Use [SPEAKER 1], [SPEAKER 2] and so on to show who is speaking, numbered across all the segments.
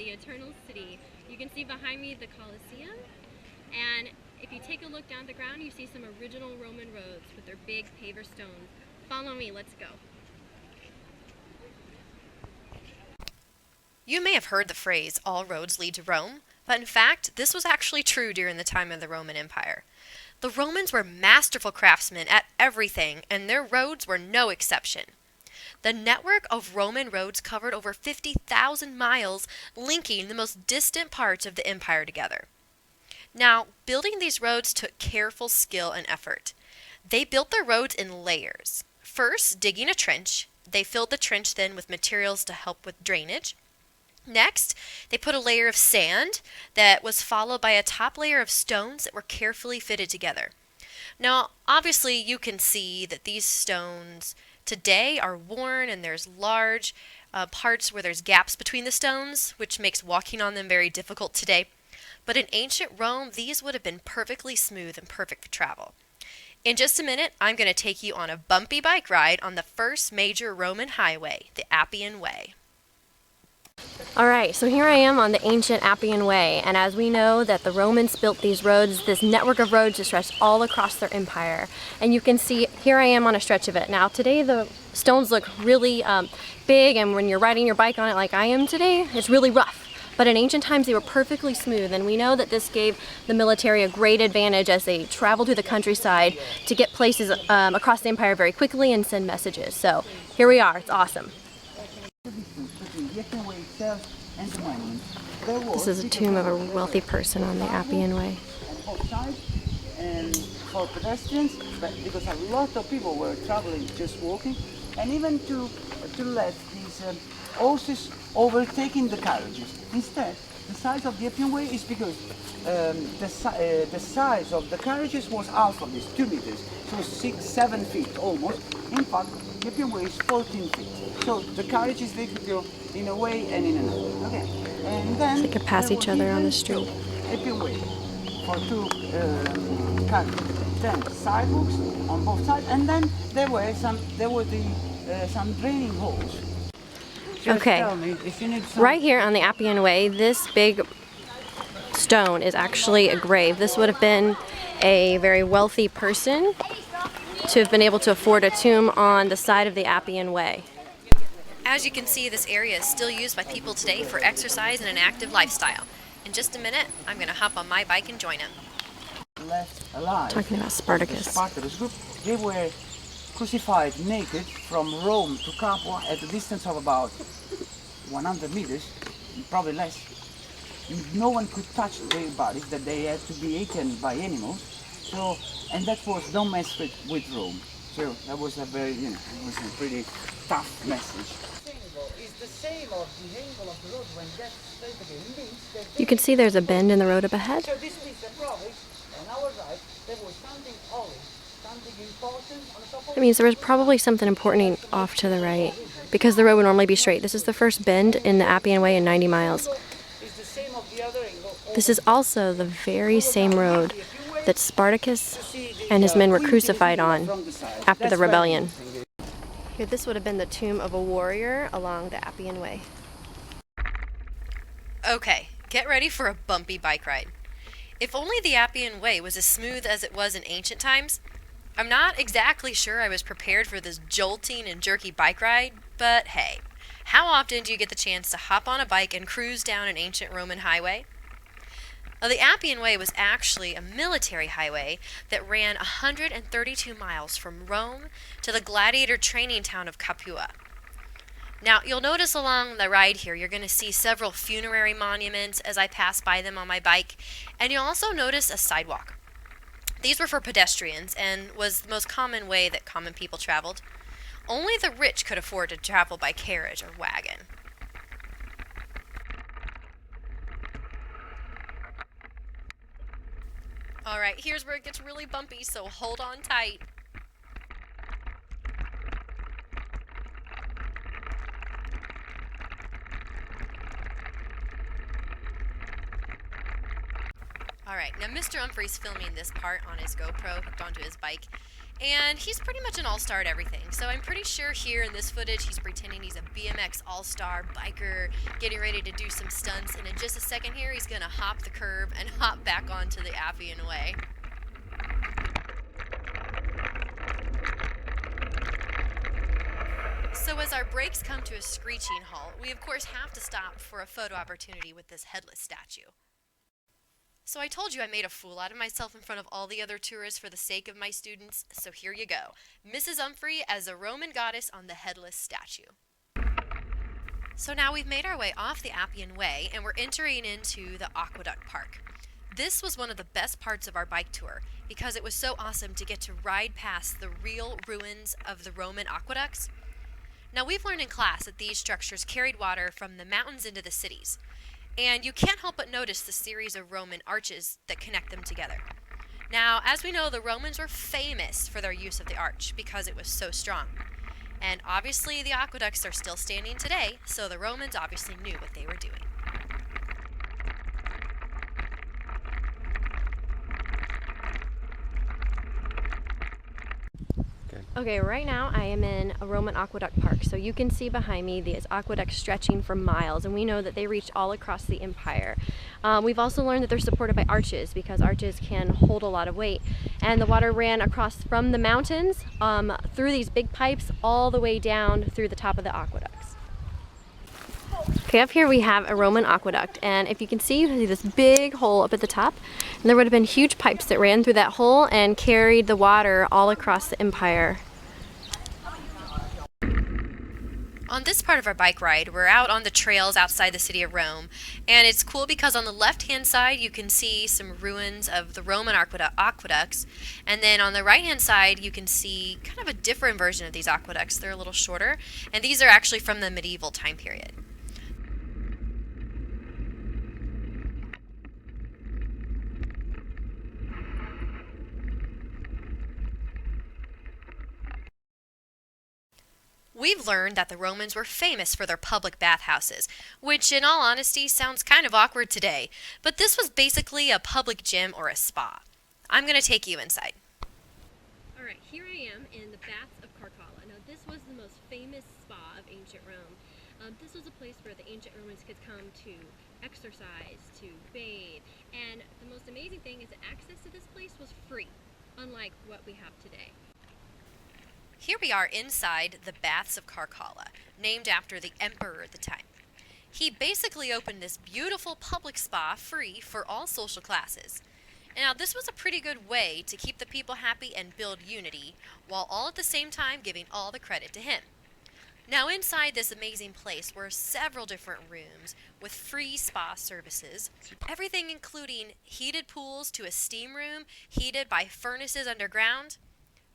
[SPEAKER 1] the Eternal City. You can see behind me the Colosseum, and if you take a look down the ground, you see some original Roman roads with their big paver stones. Follow me, let's go.
[SPEAKER 2] You may have heard the phrase, all roads lead to Rome, but in fact, this was actually true during the time of the Roman Empire. The Romans were masterful craftsmen at everything, and their roads were no exception. The network of Roman roads covered over 50,000 miles, linking the most distant parts of the empire together. Now, building these roads took careful skill and effort. They built their roads in layers. First, digging a trench, they filled the trench then with materials to help with drainage. Next, they put a layer of sand that was followed by a top layer of stones that were carefully fitted together. Now, obviously, you can see that these stones today are worn and there's large parts where there's gaps between the stones, which makes walking on them very difficult today. But in ancient Rome, these would have been perfectly smooth and perfect for travel. In just a minute, I'm going to take you on a bumpy bike ride on the first major Roman highway, the Appian Way.
[SPEAKER 1] Alright, so here I am on the ancient Appian Way, and as we know that the Romans built these roads, this network of roads that stretched all across their empire. And you can see, here I am on a stretch of it. Now today the stones look really big, and when you're riding your bike on it like I am today, it's really rough. But in ancient times they were perfectly smooth, and we know that this gave the military a great advantage as they traveled through the countryside to get places across the empire very quickly and send messages. So here we are, it's awesome. This is a tomb of a wealthy person on the Appian Way.
[SPEAKER 3] And for pedestrians, but because a lot of people were traveling just walking, and even to let these horses overtaking the carriages. Instead, the size of the Appian Way is because the size of the carriages was half of this, 2 meters, so 6-7 feet almost. In fact, the Appian Way is 14 feet. So the carriages, they could go in a way and in another. Okay, and then
[SPEAKER 1] they could pass each other on the street.
[SPEAKER 3] Appian Way for 2 carriages. Then sidewalks on both sides, and then there were some draining holes.
[SPEAKER 1] Okay, right here on the Appian Way, this big stone is actually a grave. This would have been a very wealthy person to have been able to afford a tomb on the side of the Appian Way.
[SPEAKER 2] As you can see, this area is still used by people today for exercise and an active lifestyle. In just a minute, I'm going to hop on my bike and join him.
[SPEAKER 3] Left alive.
[SPEAKER 1] Talking about Spartacus.
[SPEAKER 3] The Spartacus group, they were crucified naked from Rome to Capua at a distance of about 100 meters, probably less. No one could touch their bodies, that they had to be eaten by animals. So, and that was don't mess with Rome. So that was a very, it was a pretty tough message.
[SPEAKER 1] You can see there's a bend in the road up ahead.
[SPEAKER 3] So this is the province, on our right, there was something holy, something important on the top of.
[SPEAKER 1] That means there was probably something important off to the right, because the road would normally be straight. This is the first bend in the Appian Way in 90 miles. This is also the very same road that Spartacus and his men were crucified on after the rebellion. Here, this would have been the tomb of a warrior along the Appian Way.
[SPEAKER 2] Okay, get ready for a bumpy bike ride. If only the Appian Way was as smooth as it was in ancient times. I'm not exactly sure I was prepared for this jolting and jerky bike ride, but hey, how often do you get the chance to hop on a bike and cruise down an ancient Roman highway? Now, the Appian Way was actually a military highway that ran 132 miles from Rome to the gladiator training town of Capua. Now, you'll notice along the ride here, you're going to see several funerary monuments as I pass by them on my bike, and you'll also notice a sidewalk. These were for pedestrians and was the most common way that common people traveled. Only the rich could afford to travel by carriage or wagon. Alright, here's where it gets really bumpy, so hold on tight. Alright, Alright, now Mr. Umphrey's filming this part on his GoPro hooked onto his bike, and he's pretty much an all-star at everything. So I'm pretty sure here in this footage he's pretending he's a BMX all-star biker, getting ready to do some stunts, and in just a second here he's gonna hop the curb and hop back onto the Appian Way. So as our brakes come to a screeching halt, we of course have to stop for a photo opportunity with this headless statue. So I told you I made a fool out of myself in front of all the other tourists for the sake of my students, so here you go. Mrs. Umphrey as a Roman goddess on the headless statue. So now we've made our way off the Appian Way and we're entering into the Aqueduct Park. This was one of the best parts of our bike tour because it was so awesome to get to ride past the real ruins of the Roman aqueducts. Now we've learned in class that these structures carried water from the mountains into the cities. And you can't help but notice the series of Roman arches that connect them together. Now, as we know, the Romans were famous for their use of the arch because it was so strong. And obviously the aqueducts are still standing today, so the Romans obviously knew what they were doing.
[SPEAKER 1] Okay, right now I am in a Roman aqueduct park, so you can see behind me these aqueducts stretching for miles, and we know that they reached all across the empire. We've also learned that they're supported by arches because arches can hold a lot of weight, and the water ran across from the mountains through these big pipes all the way down through the top of the aqueducts. Okay, up here we have a Roman aqueduct, and if you can see this big hole up at the top, and there would have been huge pipes that ran through that hole and carried the water all across the empire.
[SPEAKER 2] On this part of our bike ride, we're out on the trails outside the city of Rome, and it's cool because on the left-hand side you can see some ruins of the Roman aqueducts, and then on the right-hand side you can see kind of a different version of these aqueducts. They're a little shorter, and these are actually from the medieval time period. We've learned that the Romans were famous for their public bathhouses, which in all honesty sounds kind of awkward today, but this was basically a public gym or a spa. I'm going to take you inside.
[SPEAKER 1] Alright, here I am in the baths of Caracalla. Now this was the most famous spa of ancient Rome. This was a place where the ancient Romans could come to exercise, to bathe, and the most amazing thing is that access to this place was free, unlike what we have today.
[SPEAKER 2] Here we are inside the baths of Caracalla, named after the emperor at the time. He basically opened this beautiful public spa free for all social classes. Now this was a pretty good way to keep the people happy and build unity, while all at the same time giving all the credit to him. Now inside this amazing place were several different rooms with free spa services, everything including heated pools to a steam room heated by furnaces underground.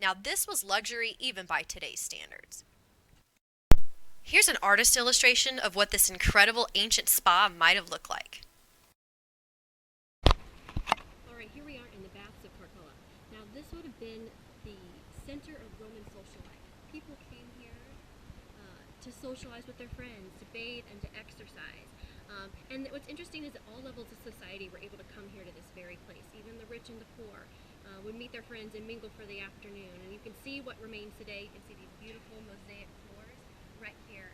[SPEAKER 2] Now this was luxury even by today's standards. Here's an artist illustration of what this incredible ancient spa might have looked like.
[SPEAKER 1] Alright, here we are in the baths of Caracalla. Now this would have been the center of Roman social life. People came here to socialize with their friends, to bathe and to exercise. And what's interesting is that all levels of society were able to come here to this very place. Even the rich and the poor would meet their friends and mingle for the afternoon. And you can see what remains today. You can see these beautiful mosaic floors right here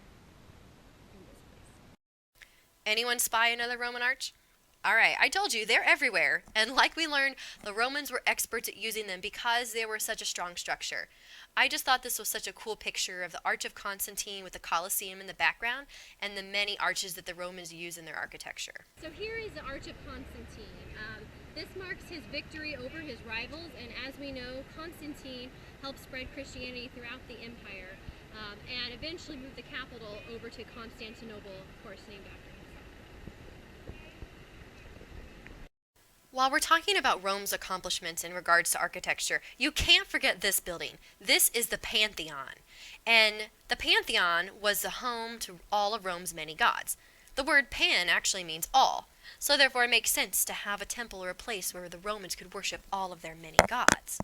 [SPEAKER 1] in this place.
[SPEAKER 2] Anyone spy another Roman arch? Alright, I told you, they're everywhere. And like we learned, the Romans were experts at using them because they were such a strong structure. I just thought this was such a cool picture of the Arch of Constantine with the Colosseum in the background and the many arches that the Romans use in their architecture.
[SPEAKER 1] So here is the Arch of Constantine. This marks his victory over his rivals, and as we know, Constantine helped spread Christianity throughout the empire and eventually moved the capital over to Constantinople, of course, named after himself.
[SPEAKER 2] While we're talking about Rome's accomplishments in regards to architecture, you can't forget this building. This is the Pantheon. And the Pantheon was the home to all of Rome's many gods. The word pan actually means all, so therefore it makes sense to have a temple or a place where the Romans could worship all of their many gods.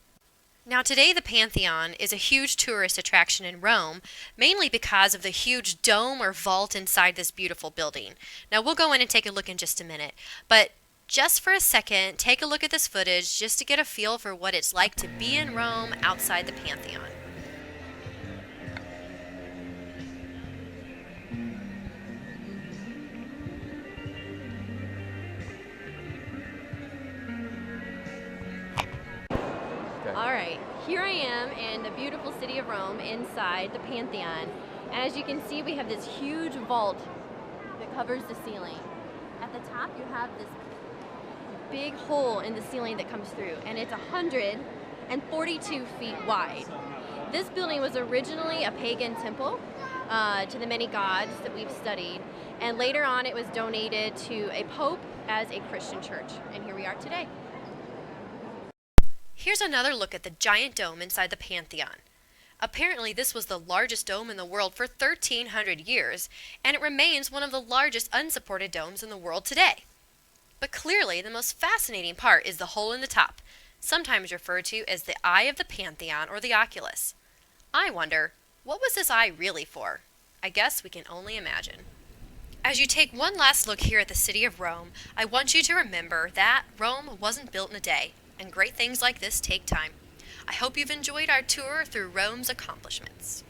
[SPEAKER 2] Now today the Pantheon is a huge tourist attraction in Rome, mainly because of the huge dome or vault inside this beautiful building. Now we'll go in and take a look in just a minute, but Just for a second, take a look at this footage just to get a feel for what it's like to be in Rome outside the Pantheon.
[SPEAKER 1] Alright, here I am in the beautiful city of Rome inside the Pantheon. And as you can see, we have this huge vault that covers the ceiling. At the top you have this big hole in the ceiling that comes through, and it's 142 feet wide. This building was originally a pagan temple to the many gods that we've studied, and later on it was donated to a pope as a Christian church, and here we are today.
[SPEAKER 2] Here's another look at the giant dome inside the Pantheon. Apparently this was the largest dome in the world for 1,300 years, and it remains one of the largest unsupported domes in the world today. But clearly the most fascinating part is the hole in the top, sometimes referred to as the eye of the Pantheon or the oculus. I wonder, what was this eye really for? I guess we can only imagine. As you take one last look here at the city of Rome, I want you to remember that Rome wasn't built in a day, and great things like this take time. I hope you've enjoyed our tour through Rome's accomplishments.